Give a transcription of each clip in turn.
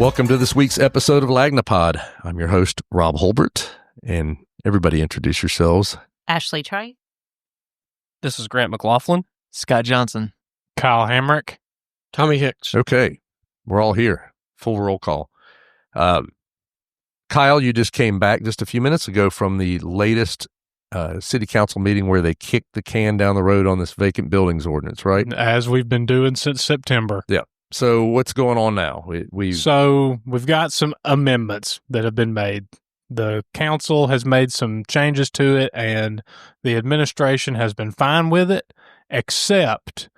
Welcome to this week's episode of Lagnapod. I'm your host, Rob Holbert, and everybody introduce yourselves. Ashley Trey. This is Grant McLaughlin. Scott Johnson. Kyle Hamrick. Tommy Hicks. Okay, we're all here. Full roll call. Kyle, you just came back just a few minutes ago from the latest city council meeting where they kicked the can down the road on this vacant buildings ordinance, right? As we've been doing since September. Yeah. So what's going on now? So we've got some amendments that have been made. The council has made some changes to it, and the administration has been fine with it, except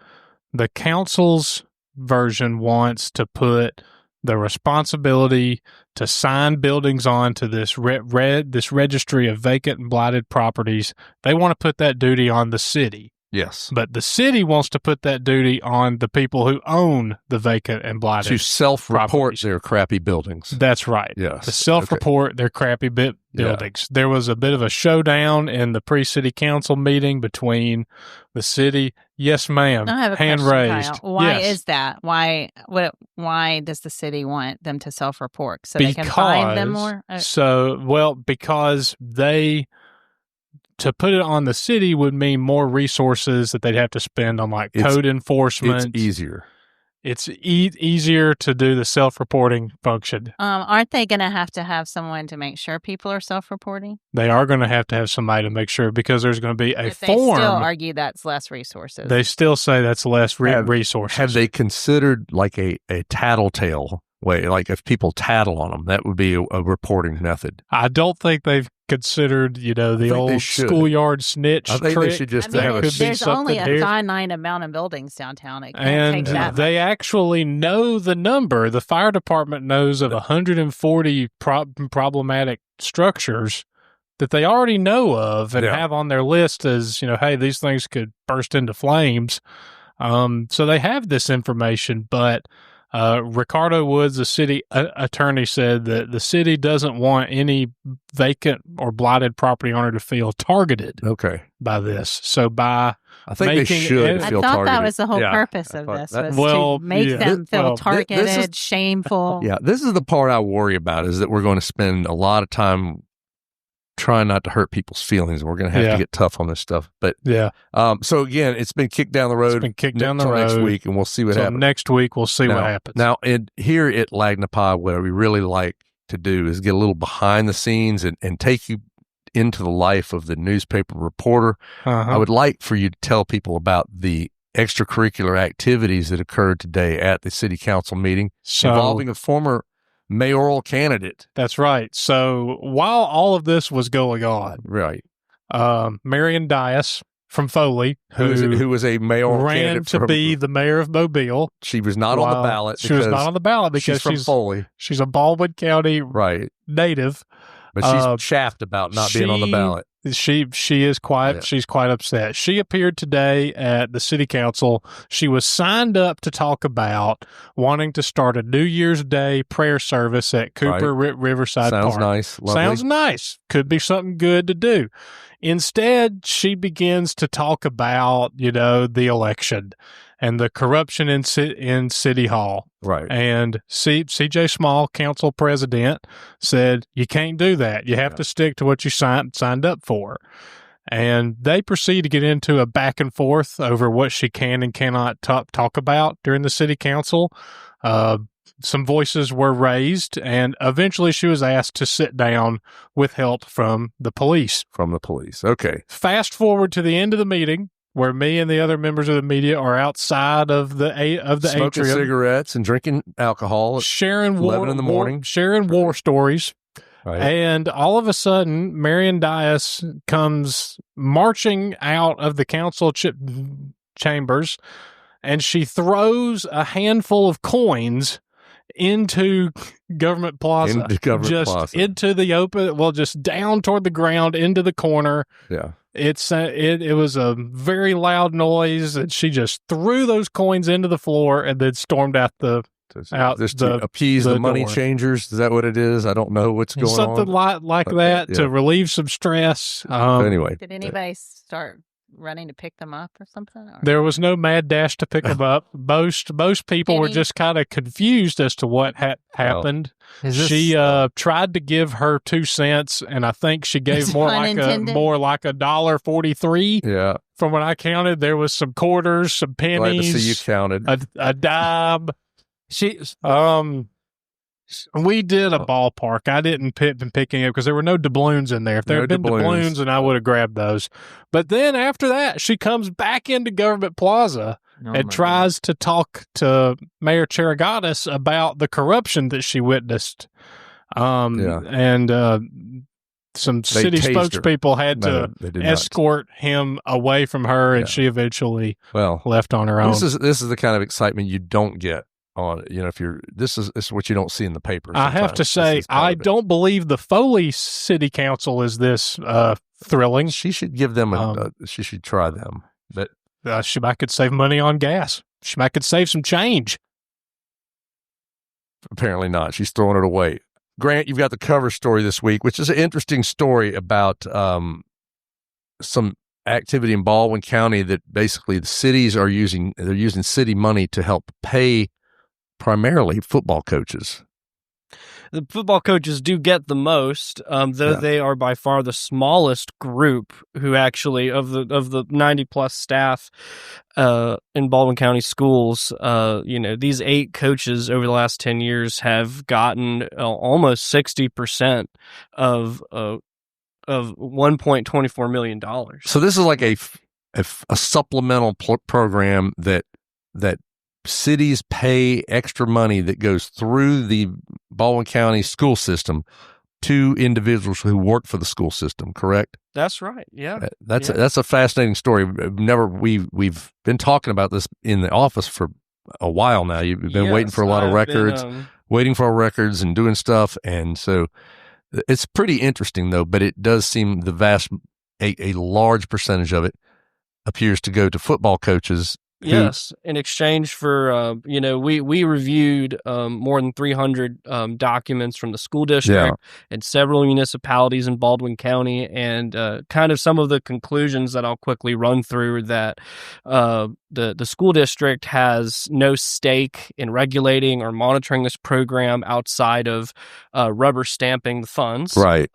the council's version wants to put the responsibility to sign buildings on to this this registry of vacant and blighted properties. They want to put that duty on the city. Yes. But the city wants to put that duty on the people who own the vacant and blighted to self-report properties. their crappy buildings. That's right. Yes. To self-report their crappy buildings. There was a bit of a showdown in the pre-city council meeting between the city. Yes, ma'am. I have a Hand question, raised. Kyle. Why Yes. is that? Why does the city want them to self-report so they can find them more? Because to put it on the city would mean more resources that they'd have to spend on code enforcement. It's easier. It's easier to do the self-reporting function. Aren't they going to have someone to make sure people are self-reporting? They are going to have somebody to make sure, because there's going to be a But form. They still argue that's less resources. They still say that's less resources. Have they considered a tattletale way? Like if people tattle on them, that would be a reporting method. I don't think they've considered, the old schoolyard snitch I think trick. they should just there's only a finite amount of buildings downtown. It can't take that they much. actually know the number. The fire department knows of 140 problematic structures that they already know of and have on their list as, hey, these things could burst into flames. So they have this information, but Ricardo Woods, the city attorney, said that the city doesn't want any vacant or blighted property owner to feel targeted by this. So by I think they should feel targeted. I thought that was the whole purpose of this, to make them feel targeted, shameful. Yeah, this is the part I worry about, is that we're going to spend a lot of time trying not to hurt people's feelings. We're going to have to get tough on this stuff. But so again, it's been kicked down the road. It's been kicked down the road next week, and we'll see what happens. Next week, we'll see what happens. Now, here at Lagnapod, what we really like to do is get a little behind the scenes and take you into the life of the newspaper reporter. I would like for you to tell people about the extracurricular activities that occurred today at the city council meeting involving a former mayoral candidate. That's right. So while all of this was going on, Marion Dias from Foley, who was a mayoral ran to be the mayor of Mobile. She was not on the ballot. She was not on the ballot because she's from Foley. She's a Baldwin County native. But she's chaffed about not being on the ballot. She is quite she's quite upset. She appeared today at the city council. She was signed up to talk about wanting to start a New Year's Day prayer service at Cooper Riverside Park. Sounds nice. Lovely. Sounds nice. Could be something good to do. Instead, she begins to talk about, the election and the corruption in City Hall. Right. And C.J. Small, council president, said, you can't do that. You have to stick to what you signed up for. And they proceed to get into a back and forth over what she can and cannot talk about during the city council. Some voices were raised, and eventually she was asked to sit down with help from the police. Okay. Fast forward to the end of the meeting, where me and the other members of the media are outside of the smoking atrium, cigarettes and drinking alcohol, sharing 11 in the morning, sharing war stories. Right. And all of a sudden, Marion Dias comes marching out of the council chambers, and she throws a handful of coins into Government Plaza, into the open, just down toward the ground, into the corner. Yeah. It was a very loud noise, and she just threw those coins into the floor and then stormed out to appease the money changers. Is that what it is? I don't know what's going on. Something like that to relieve some stress. Anyway, did anybody start running to pick them up or something? Or? There was no mad dash to pick them up. Most people were just kind of confused as to what happened. She tried to give her 2 cents, and I think she gave more like $1.43. Yeah. From what I counted, there was some quarters, some pennies. Glad to see you counted. A dime. We did a ballpark. I didn't pick any up because there were no doubloons in there. If there had been doubloons, then I would have grabbed those. But then after that, she comes back into Government Plaza and tries to talk to Mayor Charigatis about the corruption that she witnessed. And some city spokespeople had to escort him away from her, and she eventually left on her own. This is the kind of excitement you don't get on, if you're, this is what you don't see in the paper. I have to say, I don't believe the Foley City Council is this thrilling. She should give them she should try them. But she might could save money on gas. She might could save some change. Apparently not. She's throwing it away. Grant, you've got the cover story this week, which is an interesting story about some activity in Baldwin County that basically the cities are using city money to help pay primarily football coaches. The football coaches do get the most, though they are by far the smallest group who actually, of the 90 plus staff in Baldwin County schools, these 8 coaches over the last 10 years have gotten almost 60% of $1.24 million. So this is like a supplemental program that cities pay extra money that goes through the Baldwin County school system to individuals who work for the school system, correct? That's right. Yeah. That's a fascinating story. We've been talking about this in the office for a while now. You've been waiting for a lot of records, waiting for our records and doing stuff. And so it's pretty interesting though, but it does seem a large percentage of it appears to go to football coaches. Yes, in exchange for, we reviewed more than 300 documents from the school district and several municipalities in Baldwin County, and kind of some of the conclusions that I'll quickly run through that the school district has no stake in regulating or monitoring this program outside of rubber stamping the funds. Right.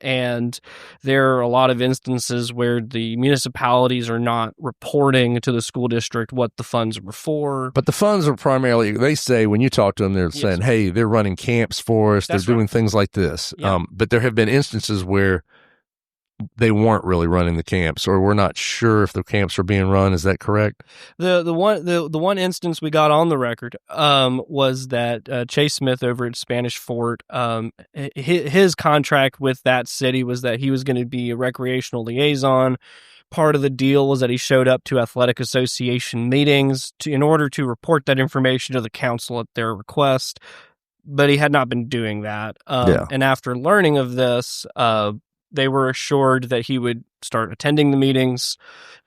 And there are a lot of instances where the municipalities are not reporting to the school district what the funds were for. But the funds are primarily, they say, when you talk to them, they're saying, hey, they're running camps for us. They're doing things like this. Yeah. But there have been instances where they weren't really running the camps, or we're not sure if the camps are being run. Is that correct? The one instance we got on the record was that Chase Smith over at Spanish Fort, his contract with that city was that he was going to be a recreational liaison. Part of the deal was that he showed up to athletic association meetings in order to report that information to the council at their request, but he had not been doing that. And after learning of this, they were assured that he would start attending the meetings.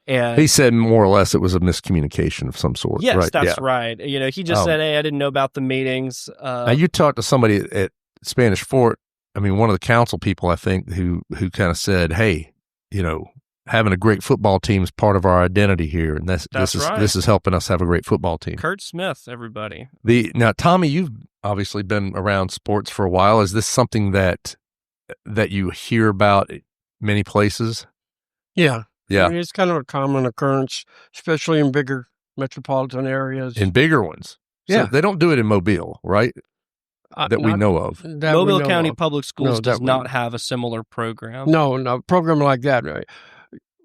And he said more or less it was a miscommunication of some sort. Yes, right? That's right. He just said, hey, I didn't know about the meetings. Now, you talked to somebody at Spanish Fort, one of the council people, I think, who kind of said, hey, having a great football team is part of our identity here, and this is helping us have a great football team. Kurt Smith, everybody. Now, Tommy, you've obviously been around sports for a while. Is this something that you hear about many places? Yeah. It's kind of a common occurrence, especially in bigger metropolitan areas. In bigger ones. Yeah. So they don't do it in Mobile, right? That we know of. Mobile County Public Schools does not have a similar program. No program like that. Right?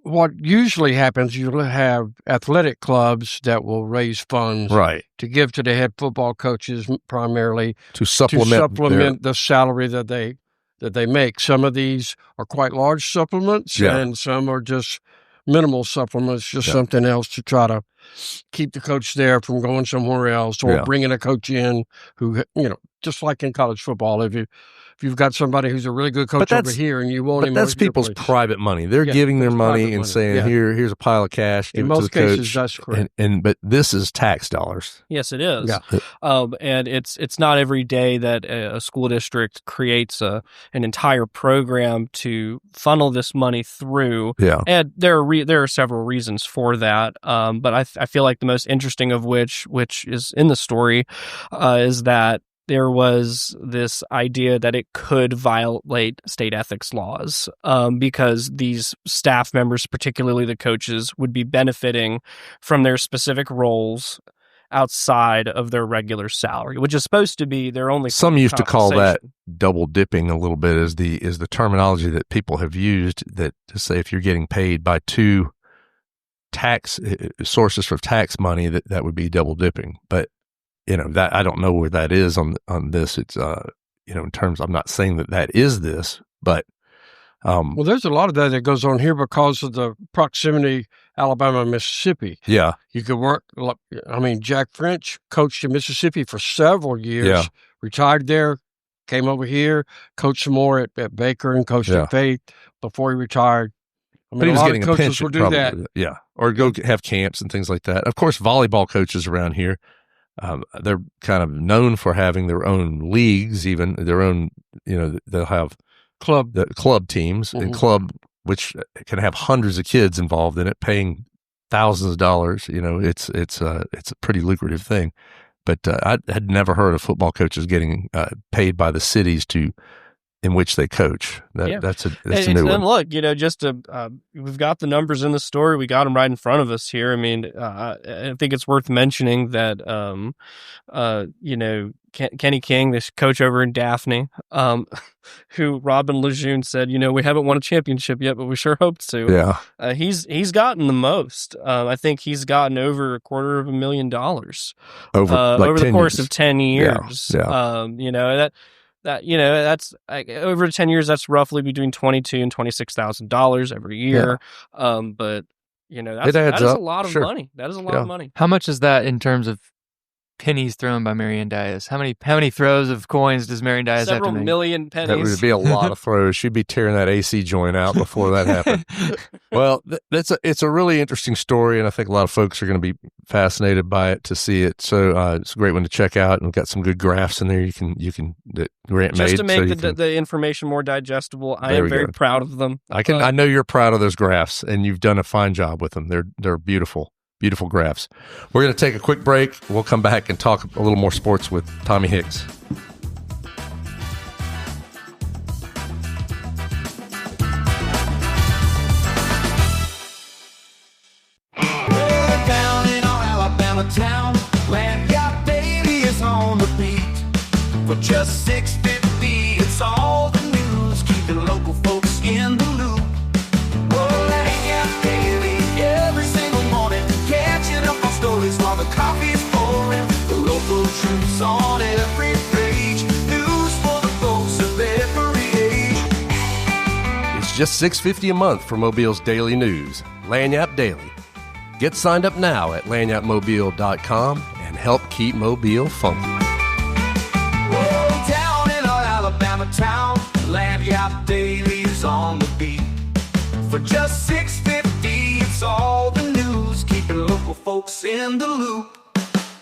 What usually happens, you'll have athletic clubs that will raise funds to give to the head football coaches primarily to supplement the salary that they make. Some of these are quite large supplements, and some are just minimal supplements, just something else to try to keep the coach there from going somewhere else, or bringing a coach in who, just like in college football, if you've got somebody who's a really good coach over here and you want him. But that's people's private money. They're giving their money and saying, here's a pile of cash. In most cases, that's correct. But this is tax dollars. Yes, it is. Yeah. And it's not every day that a school district creates an entire program to funnel this money through. Yeah. And there are several reasons for that. But I feel like the most interesting of which is in the story, is that there was this idea that it could violate state ethics laws, because these staff members, particularly the coaches, would be benefiting from their specific roles outside of their regular salary, which is supposed to be their only. Some used to call that double dipping a little bit, is the terminology that people have used, that to say if you're getting paid by two tax sources for tax money, that would be double dipping. But that I don't know where that is on this. It's in terms, I'm not saying that is this, but well, there's a lot of that goes on here because of the proximity, Alabama, Mississippi. Yeah, you could work. I mean, Jack French coached in Mississippi for several years. Retired there, came over here, coached some more at Baker and coached at Faith before he retired. I mean, but he was getting a pension, will do that. Yeah, or go have camps and things like that. Of course, volleyball coaches around here. They're kind of known for having their own leagues, even their own, they'll have club teams and club, which can have hundreds of kids involved in it, paying thousands of dollars. It's a pretty lucrative thing. But I had never heard of football coaches getting paid by the cities in which they coach. That's a new one. And look, we've got the numbers in the story. We got them right in front of us here. I mean, I think it's worth mentioning that, Kenny King, this coach over in Daphne, who Robin Lejeune said, we haven't won a championship yet, but we sure hope to. Yeah. He's gotten the most. I think he's gotten over $250,000 over the course of 10 years. Yeah. That's over 10 years. That's roughly between $22,000 and $26,000 every year. Yeah. But that is a lot of money. That is a lot of money. How much is that in terms of pennies thrown by Marianne Diaz? How many throws of coins does Marianne Diaz have to make? Several million pennies. That would be a lot of throws. She'd be tearing that AC joint out before that happened. Well, it's a really interesting story, and I think a lot of folks are going to be fascinated by it to see it. So it's a great one to check out, and we've got some good graphs in there. that Grant made just to make the information more digestible. I am very proud of them. I know you're proud of those graphs, and you've done a fine job with them. They're beautiful. Beautiful graphs. We're going to take a quick break. We'll come back and talk a little more sports with Tommy Hicks. Down in our Alabama town, Land Yacht Daily is on the beat. For just $6.50, it's all the news, keeping local folks in the loop. Land Yacht Daily every single morning, catching up on stories while the coffee's pouring. The local troops on every page, news for the folks of every age. It's just $6.50 a month for Mobile's daily news, Lanyap Daily. Get signed up now at lanyapmobile.com and help keep Mobile funky. Down in our Alabama town, Land Yacht Daily is on the beat. For just $6.50, it's all the news, keeping local folks in the loop.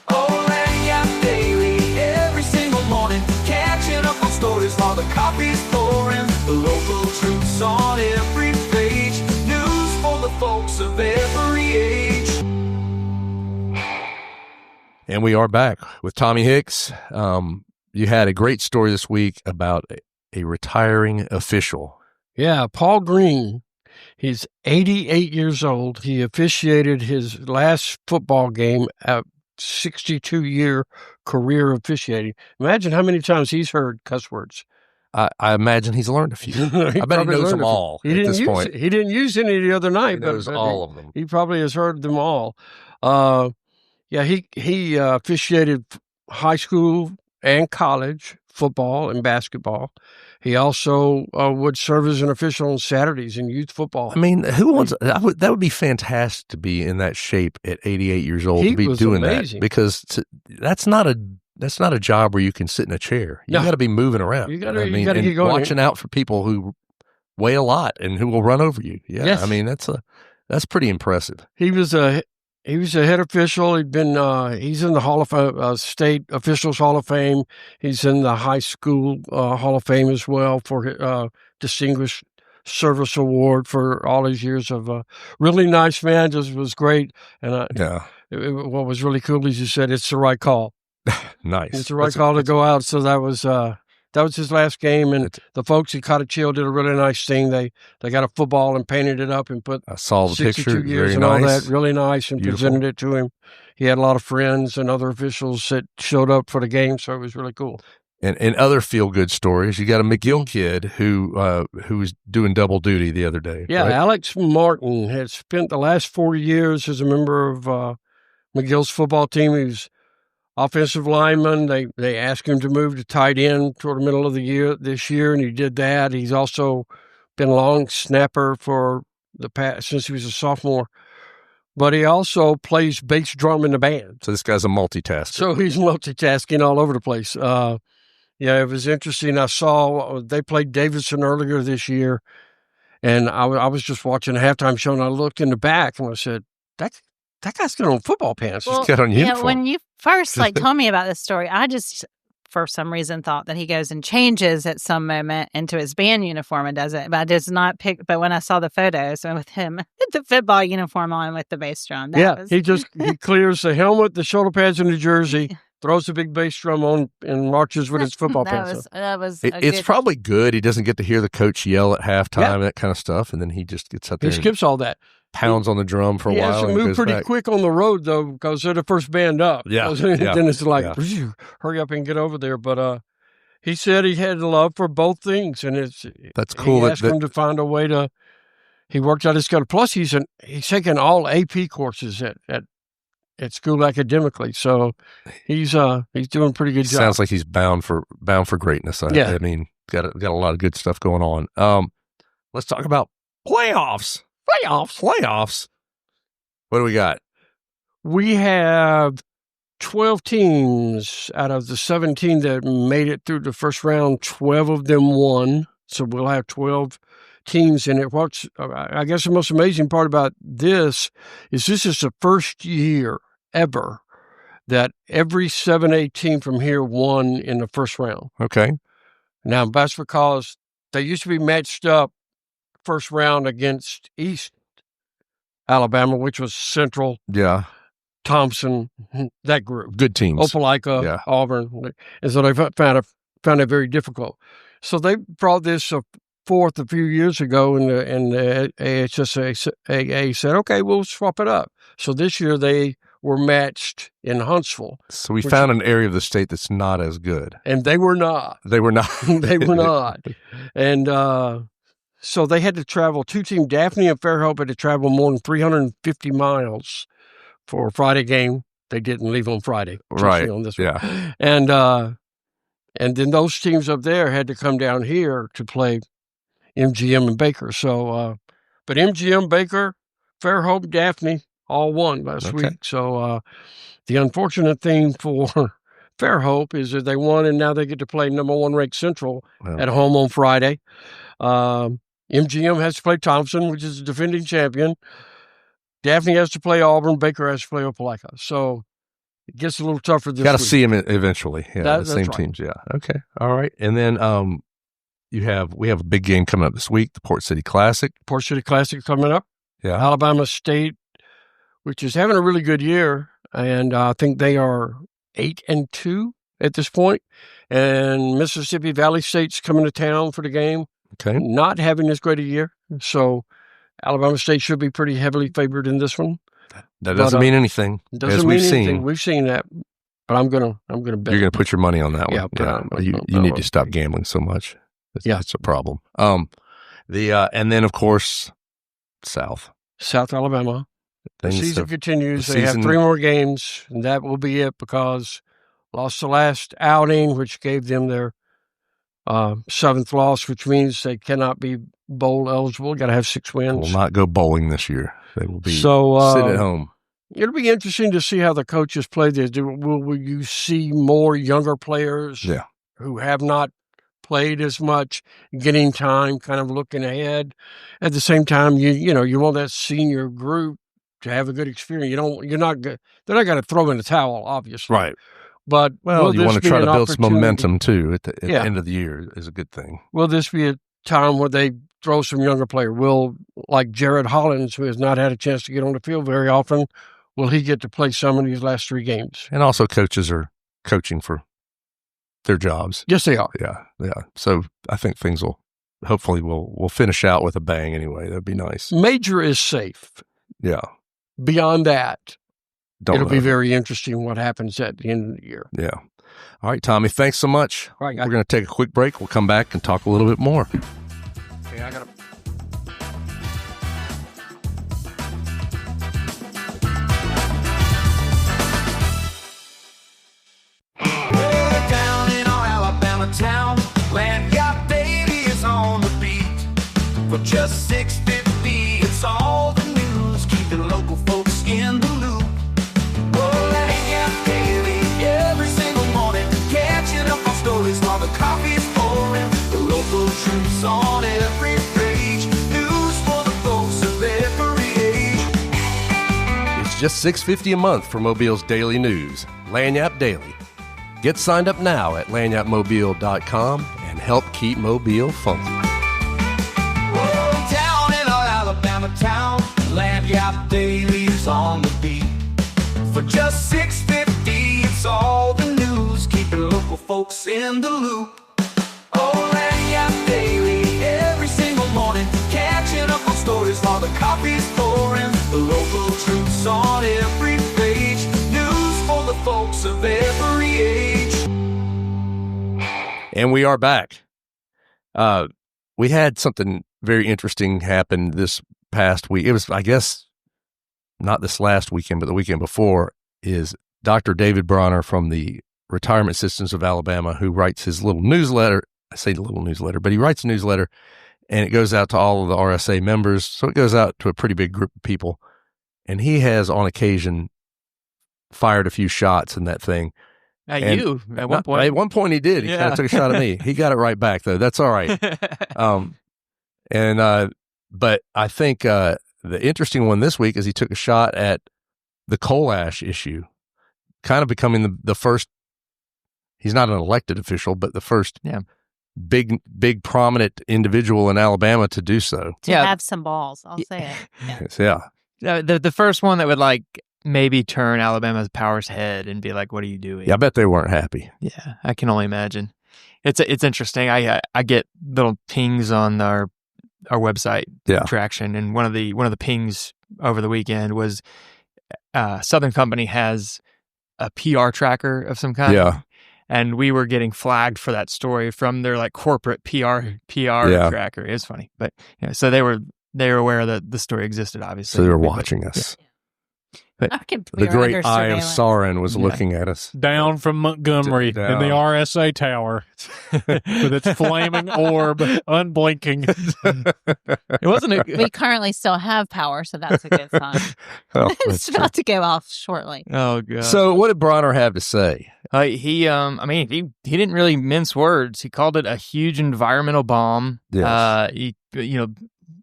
Land Yacht Daily every single morning, catching up on stories while the coffee's pouring. The local troops on every page, news for the folks of every age. And we are back with Tommy Hicks. You had a great story this week about a retiring official. Yeah, Paul Green. He's 88 years old. He officiated his last football game at 62-year career officiating. Imagine how many times he's heard cuss words. I imagine he's learned a few. I bet he knows them all at this point. He didn't use any the other night. He knows all of them. He probably has heard them all. He officiated high school and college football and basketball. He also would serve as an official on Saturdays in youth football. I mean, who wants that? Would be fantastic to be in that shape at 88 years old, to be doing amazing. that, because that's not that's not a job where you can sit in a chair. You got to be moving around. You got to get going. Watching out for people who weigh a lot and who will run over you. Yeah, yes. I mean that's pretty impressive. He was a head official. He'd been he's in the Hall of State Officials Hall of Fame. He's in the High School Hall of Fame as well for Distinguished Service Award for all his years of really nice man. Just was great. And what was really cool is you said it's the right call. Nice. It's the right call to go out. So that was his last game, and the folks at Cottage Hill did a really nice thing. They got a football and painted it up and put I saw the 62 picture. years Very and nice. all that. Really nice, and Beautiful. presented it to him. He had a lot of friends and other officials that showed up for the game, so it was really cool. And other feel-good stories, you got a McGill kid who was doing double duty the other day. Yeah, right? Alex Martin had spent the last 4 years as a member of McGill's football team. He was offensive lineman. They asked him to move to tight end toward the middle of the year this year, and he did that. He's also been a long snapper for the past since he was a sophomore. But he also plays bass drum in the band. So this guy's a multitasker. So he's multitasking all over the place. Yeah, it was interesting. I saw they played Davidson earlier this year, and I was just watching a halftime show, and I looked in the back, and I said, that guy's got on football pants. He's got on uniform. Yeah, when you first told me about this story, I just, for some reason, thought that he goes and changes at some moment into his band uniform and does it. But I did not pick. But when I saw the photos with him with the football uniform on with the bass drum, he clears the helmet, the shoulder pads, and the jersey. Throws a big bass drum on and marches with his football pants. It's probably good. He doesn't get to hear the coach yell at halftime, that kind of stuff, and then he just gets up there. He skips all that. Pounds on the drum for a while. He has to move pretty quick on the road, though, because they're the first band up. Yeah. Then it's like, hurry up and get over there. But he said he had a love for both things, and that's cool. He asked him to find a way to. He worked out his schedule. Plus, he's taken all AP courses at school academically, so he's doing a pretty good job. Sounds like he's bound for greatness. I mean, got a lot of good stuff going on. Let's talk about playoffs. What do we got? We have 12 teams out of the 17 that made it through the first round. 12 of them won, so we'll have 12 teams in it. What's I guess the most amazing part about this is the first year ever that every 7A team from here won in the first round. Okay. Now, that's because they used to be matched up first round against East Alabama, which was Central, Thompson, that group. Good teams. Opelika, Auburn. And so they found it very difficult. So they brought this forth a few years ago, and the AHSAA said, okay, we'll swap it up. So this year they were matched in Huntsville. So we found an area of the state that's not as good. And they were not. They were not. They were not. And so they had to travel, two teams, Daphne and Fairhope had to travel more than 350 miles for a Friday game. They didn't leave on Friday. Right. On this one. And then those teams up there had to come down here to play MGM and Baker. So, but MGM, Baker, Fairhope, Daphne, all won last week. So the unfortunate thing for Fairhope is that they won, and now they get to play number 1 ranked Central at home on Friday. MGM has to play Thompson, which is the defending champion. Daphne has to play Auburn. Baker has to play Opelika. So it gets a little tougher this week. Got to see them eventually. Yeah, that's the same right. teams. Yeah. Okay. All right. And then we have a big game coming up this week, the Port City Classic. Port City Classic coming up. Yeah. Alabama State, which is having a really good year, and I think they are 8-2 at this point. And Mississippi Valley State's coming to town for the game. Okay. Not having as great a year, so Alabama State should be pretty heavily favored in this one. That doesn't mean anything. Doesn't mean anything. We've seen that, but I'm gonna bet. You're gonna put your money on that one. Yeah. You need to stop gambling so much. It's a problem. And then of course South Alabama. The season continues. They have 3 more games, and that will be it because lost the last outing, which gave them their 7th loss, which means they cannot be bowl eligible. Got to have 6 wins. Will not go bowling this year. They will be sit at home. It'll be interesting to see how the coaches play this. Will you see more younger players who have not played as much, getting time, kind of looking ahead? At the same time, you want that senior group to have a good experience. They're not going to throw in the towel, obviously. Right. But you want to try to build some momentum too at the end of the year is a good thing. Will this be a time where they throw some younger player? Will, like Jared Hollins, who has not had a chance to get on the field very often, will he get to play some of these last 3 games? And also coaches are coaching for their jobs. Yes, they are. Yeah. So I think things will hopefully we'll finish out with a bang anyway. That'd be nice. Major is safe. Yeah. Beyond that, it'll be very interesting what happens at the end of the year. Yeah. All right, Tommy, thanks so much. All right, we're going to take a quick break. We'll come back and talk a little bit more. Okay, I got to... Down in our Alabama town, Lanyard Daily is on the beat. For just $6.50, it's all the news, keeping local folks in the loop. Oh, Lanyard Daily, every single morning, catching up on stories while the coffee's pouring. The local truths on every page, news for the folks of every age. It's just $6.50 a month for Mobile's daily news, Lanyard Daily. Get signed up now at lanyardmobile.com and help keep Mobile funky. Down in our Alabama town, Lanyard Daily's on the beat. For just $6.50, it's all the news, keeping local folks in the loop. Oh, Lanyard Daily, every single morning, catching up on stories while the coffee's pouring. The local truths on every page, news for the folks of every age. And we are back. We had something very interesting happen this past week. It was, I guess, not this last weekend, but the weekend before, is Dr. David Bronner from the Retirement Systems of Alabama, who writes his little newsletter. I say little newsletter, but he writes a newsletter, and it goes out to all of the RSA members. So it goes out to a pretty big group of people. And he has, on occasion, fired a few shots in that thing. At one point. At one point he did. He kind of took a shot at me. He got it right back, though. That's all right. But I think the interesting one this week is he took a shot at the coal ash issue, kind of becoming the first. He's not an elected official, but the first big prominent individual in Alabama to do so. To have some balls, I'll say it. Yeah. The first one that would maybe turn Alabama's power's head and be like, "What are you doing?" Yeah, I bet they weren't happy. Yeah, I can only imagine. It's interesting. I get little pings on our website traction, and one of the pings over the weekend was Southern Company has a PR tracker of some kind. Yeah. And we were getting flagged for that story from their corporate PR tracker. It's funny, but so they were aware that the story existed, obviously. So they were watching us. Yeah. But the great eye of Sauron was looking at us. Down from Montgomery in the RSA tower with its flaming orb unblinking. It wasn't we currently still have power, so that's a good sign. It's about to go off shortly. Oh, God. So what did Bronner have to say? He didn't really mince words. He called it a huge environmental bomb. Yes. He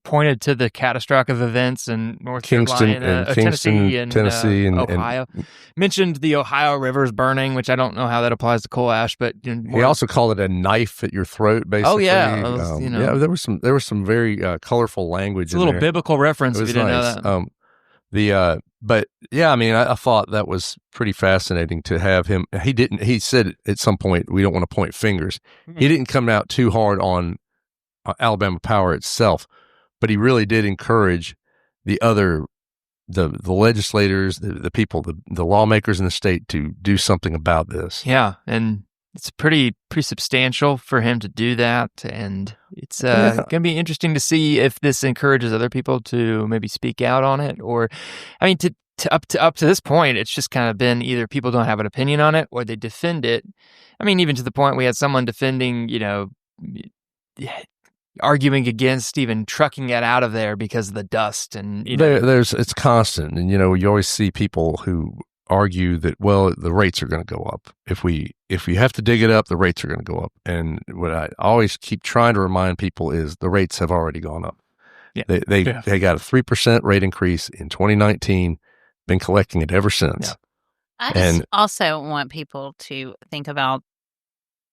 pointed to the catastrophic events in North Carolina, Tennessee, and Ohio. Mentioned the Ohio rivers burning, which I don't know how that applies to coal ash, but he also called it a knife at your throat. Basically, oh yeah, there was some very colorful language. It's a little biblical reference. If you didn't know that. But yeah, I mean, I thought that was pretty fascinating to have him. He said at some point, we don't want to point fingers. Mm-hmm. He didn't come out too hard on Alabama Power itself, but he really did encourage the legislators, the people, the lawmakers in the state to do something about this. Yeah, and it's pretty substantial for him to do that, and it's going to be interesting to see if this encourages other people to maybe speak out on it, or, I mean, up to this point, it's just kind of been either people don't have an opinion on it or they defend it. I mean, even to the point we had someone defending, arguing against even trucking it out of there because of the dust. And it's constant. And, you always see people who argue that, well, the rates are going to go up. If you have to dig it up, the rates are going to go up. And what I always keep trying to remind people is the rates have already gone up. Yeah. They got a 3% rate increase in 2019, been collecting it ever since. Yeah. I just also want people to think about,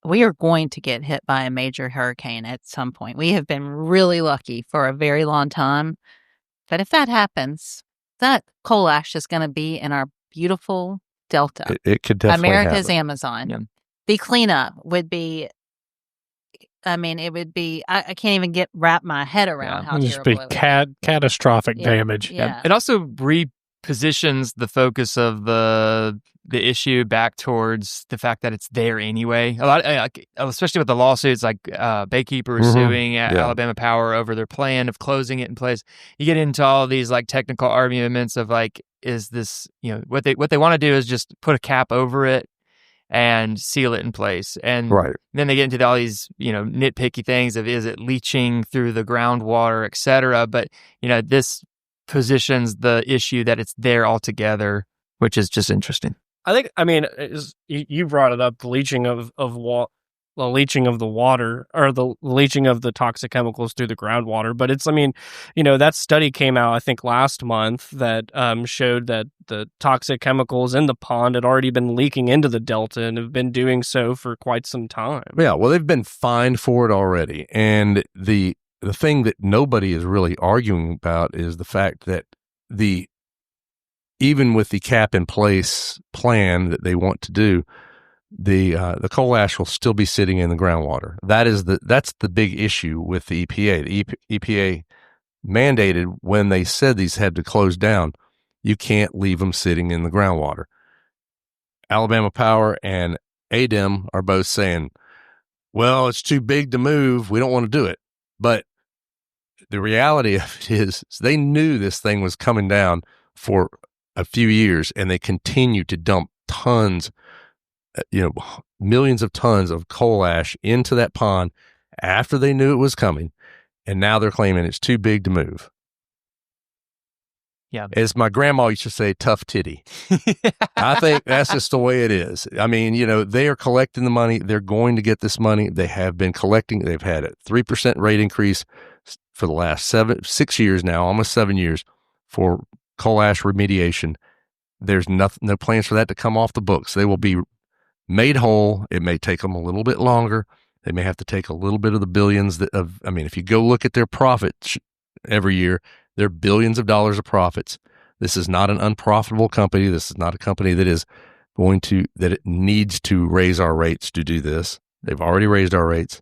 we are going to get hit by a major hurricane at some point. We have been really lucky for a very long time. But if that happens, that coal ash is going to be in our beautiful Delta. It could definitely America's happen. Amazon. Yeah. The cleanup would be, it would be, I can't even wrap my head around how It'd terrible just be catastrophic damage. Yeah. It also repositions the focus of the issue back towards the fact that it's there anyway. A lot, especially with the lawsuits, like Baykeeper is suing Alabama Power over their plan of closing it in place. You get into all these like technical arguments of like, is this, what they want to do is just put a cap over it and seal it in place. And then they get into all these, nitpicky things of, is it leaching through the groundwater, et cetera. But, this positions the issue that it's there altogether, which is just interesting. I think, you brought it up, the leaching of the leaching of the water, or the leaching of the toxic chemicals through the groundwater. But it's, that study came out, I think, last month that showed that the toxic chemicals in the pond had already been leaking into the Delta and have been doing so for quite some time. Yeah, well, they've been fined for it already. And the thing that nobody is really arguing about is the fact that even with the cap in place plan that they want to do, the coal ash will still be sitting in the groundwater. That's the big issue with the EPA. The EPA mandated when they said these had to close down, you can't leave them sitting in the groundwater. Alabama Power and ADEM are both saying, well, it's too big to move. We don't want to do it. But the reality of it is they knew this thing was coming down for a few years, and they continue to dump tons, millions of tons of coal ash into that pond after they knew it was coming, and now they're claiming it's too big to move. Yeah. As my grandma used to say, tough titty. I think that's just the way it is. They are collecting the money. They're going to get this money. They have been collecting. They've had a 3% rate increase for the last 6 years now, almost 7 years, for coal ash remediation. There's no plans for that to come off the books. They will be made whole. It may take them a little bit longer. They may have to take a little bit of the billions if you go look at their profits every year, they're billions of dollars of profits. This is not an unprofitable company. This is not a company that it needs to raise our rates to do this. They've already raised our rates.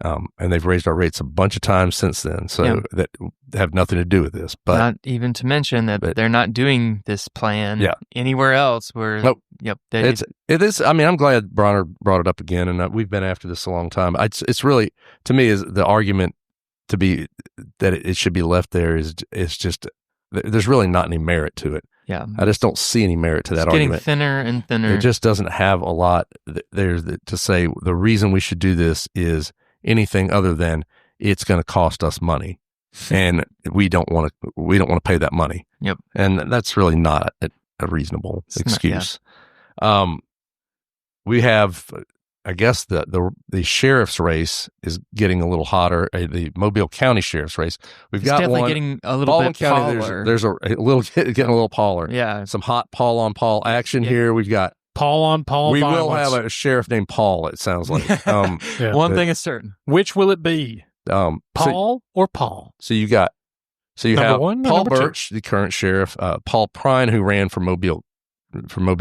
And they've raised our rates a bunch of times since then, so that have nothing to do with this. But not even to mention that they're not doing this plan anywhere else. Where it is. I'm glad Bronner brought it up again, and we've been after this a long time. It's really, to me, is the argument to be that it should be left there is just there's really not any merit to it. Yeah, I just don't see any merit to that argument. Getting thinner and thinner. It just doesn't have a lot there to say. The reason we should do this is anything other than it's going to cost us money, and we don't want to pay that money. Yep, and that's really not a reasonable excuse. We have, I guess, the sheriff's race is getting a little hotter. The Mobile County sheriff's race. It's got definitely one getting a little Baldwin bit County, taller. There's a little getting a little taller. Yeah, some hot Paul on Paul action here. We've got Paul on Paul. We violence. will have a sheriff named Paul. It sounds like. One thing is certain. Which will it be? Paul or Paul? So you have Paul Birch, the current sheriff. Paul Prine, who ran for Mobile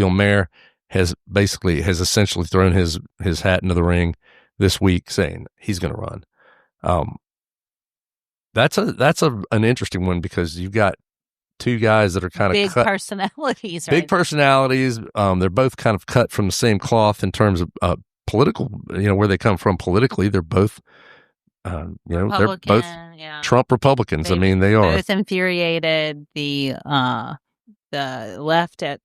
mayor, has essentially thrown his hat into the ring this week, saying he's going to run. That's an interesting one because you've got two guys that are kind of big personalities. Big personalities. They're both kind of cut from the same cloth in terms of political, where they come from politically. They're both, they're both Trump Republicans. They are both infuriated the left at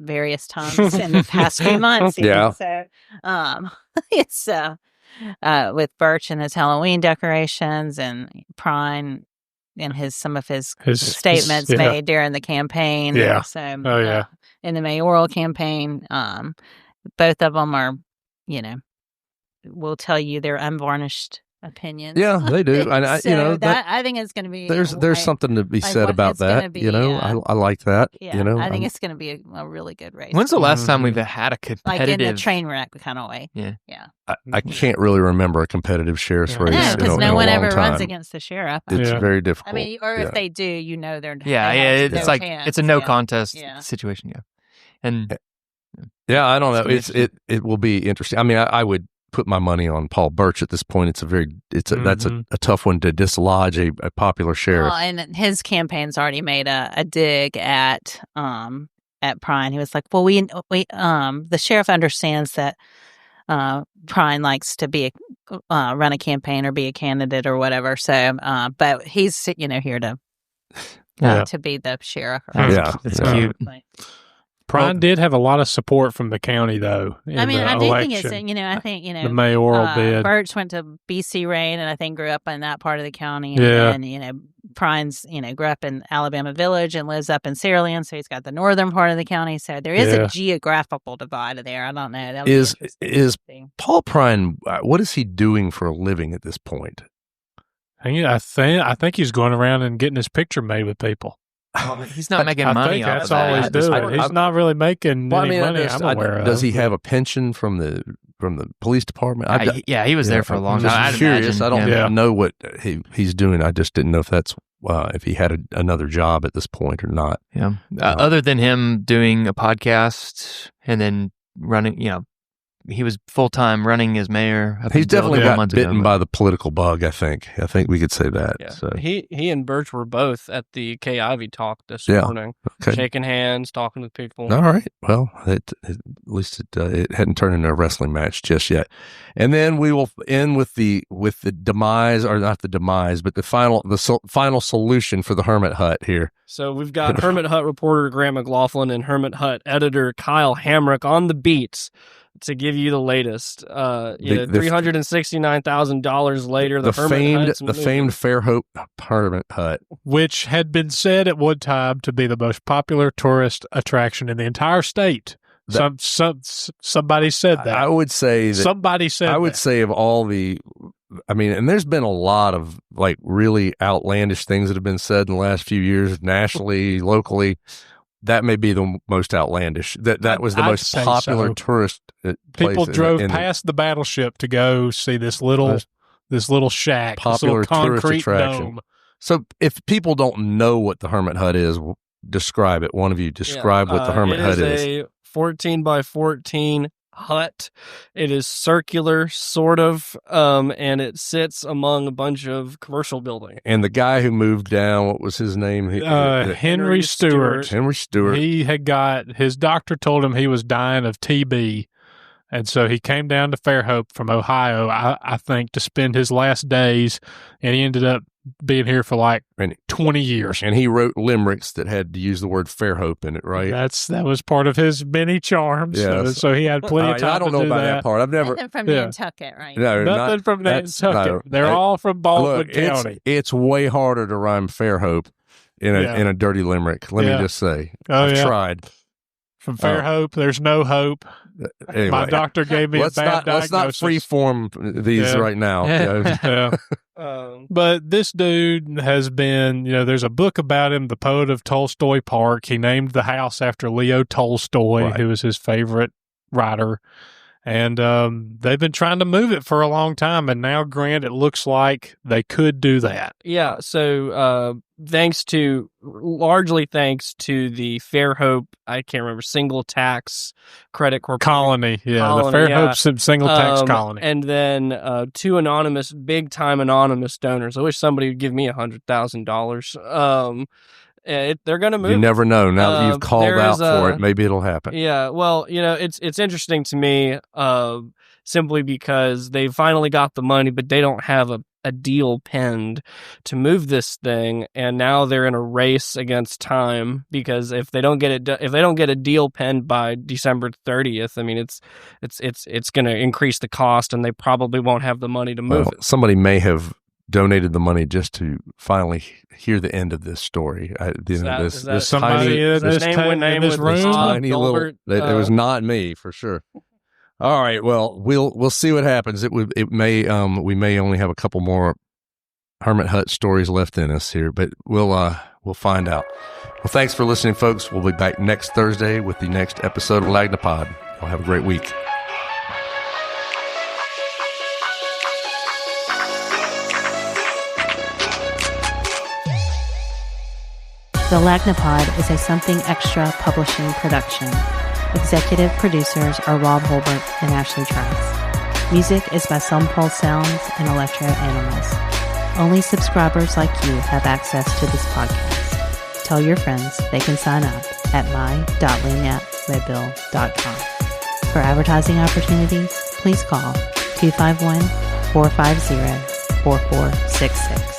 various times in the past few months. Yeah. So it's with Birch and his Halloween decorations, and Prine and some of his statements made during the campaign. Yeah. So, in the mayoral campaign, both of them are, will tell you their unvarnished opinions. Yeah, they do. And I think it's going to be there's something to be said about that. I like that. Yeah, I think it's going to be a really good race. When's the last time we've had a competitive, like in a train wreck kind of way? Yeah. I can't really remember a competitive sheriff's race. No, because no one ever runs time. against the sheriff. It's very difficult. I mean, or if they do, they're it's like it's a no contest situation. Yeah, and I don't know. It will be interesting. I mean, I would put my money on Paul Birch at this point. That's a tough one to dislodge a popular sheriff. Well, and his campaign's already made a dig at Prine. He was like, "Well, we the sheriff understands that Prine likes to be run a campaign or be a candidate or whatever. So, but he's here to be the sheriff." It's cute. Prine did have a lot of support from the county, though. I mean, I do think it's, the mayoral bid. Birch went to BC Rain, and I think grew up in that part of the county. Yeah. And Prine's, grew up in Alabama Village and lives up in Cerulean, so he's got the northern part of the county. So there is a geographical divide there. I don't know. Is Paul Prine, what is he doing for a living at this point? I think he's going around and getting his picture made with people. He's not making money. I think that's all he's doing. He's not really making any money. I'm aware of. Does he have a pension from the police department? He was there for a long time. I'm curious. I don't know what he's doing. I just didn't know if that's if he had another job at this point or not. Yeah. Other than him doing a podcast and then running, he was full-time running as mayor. He's definitely got bitten by the political bug, I think. I think we could say that. Yeah. So. He and Birch were both at the Kay Ivey talk this morning, shaking hands, talking to people. All right. Well, at least it hadn't turned into a wrestling match just yet. And then we will end with the demise, or not the demise, but the final solution for the Hermit Hut here. So we've got Hermit Hut reporter Grant McLaughlin and Hermit Hut editor Kyle Hamrick on the beats to give you the latest. $369,000 later, the famed Fairhope Hermit Hut, which had been said at one time to be the most popular tourist attraction in the entire state. Somebody said that. I would say that somebody said. I would say of all the. I mean, and there's been a lot of like really outlandish things that have been said in the last few years, nationally, locally. That may be the most outlandish. That was the most popular tourist place. People drove past the battleship to go see this little shack, popular this little tourist attraction. Dome. So, if people don't know what the Hermit Hut is, describe it. One of you describe what the Hermit Hut is. It is a 14 by 14 hut. It is circular, sort of, and it sits among a bunch of commercial buildings. And the guy who moved down, what was his name? Henry Stewart. Henry Stewart. He had his doctor told him he was dying of TB. And so he came down to Fairhope from Ohio, I think, to spend his last days. And he ended up being here for like 20 years. And he wrote limericks that had to use the word Fairhope in it, right? That was part of his many charms. Yes. So he had plenty of time I don't know about that part. I've never. Nothing from Nantucket, right? No, nothing from Nantucket. No, They're all from Baldwin County. It's way harder to rhyme Fairhope in a dirty limerick. Let me just say. I've tried. From Fairhope, there's no hope. Anyway, my doctor gave me a bad diagnosis. Let's not freeform these right now. But this dude has been, there's a book about him, The Poet of Tolstoy Park. He named the house after Leo Tolstoy, who was his favorite writer. And they've been trying to move it for a long time. And now, Grant, it looks like they could do that. Yeah. So largely thanks to the Fairhope, I can't remember, single tax credit corporation. Colony. Yeah. The Fairhope single tax colony. And then two big-time anonymous donors. I wish somebody would give me $100,000. They're going to move. You never know. Now that you've called out for it, maybe it'll happen. Yeah. Well, it's interesting to me simply because they finally got the money, but they don't have a a deal penned to move this thing, and now they're in a race against time, because if they don't get a deal penned by December 30th, I mean, it's going to increase the cost, and they probably won't have the money to move it. Somebody may have donated the money just to finally hear the end of this story. This somebody in this room? Tiny little. It was not me for sure. All right. Well, we'll see what happens. We may only have a couple more Hermit Hut stories left in us here, but we'll find out. Well, thanks for listening, folks. We'll be back next Thursday with the next episode of Lagnapod. Y'all have a great week. The Lagnapod is a Something Extra publishing production. Executive producers are Rob Holbert and Ashley Travis. Music is by Some Pulse Sounds and Electro Animals. Only subscribers like you have access to this podcast. Tell your friends they can sign up at my.lagnapwebbill.com. For advertising opportunities, please call 251-450-4466.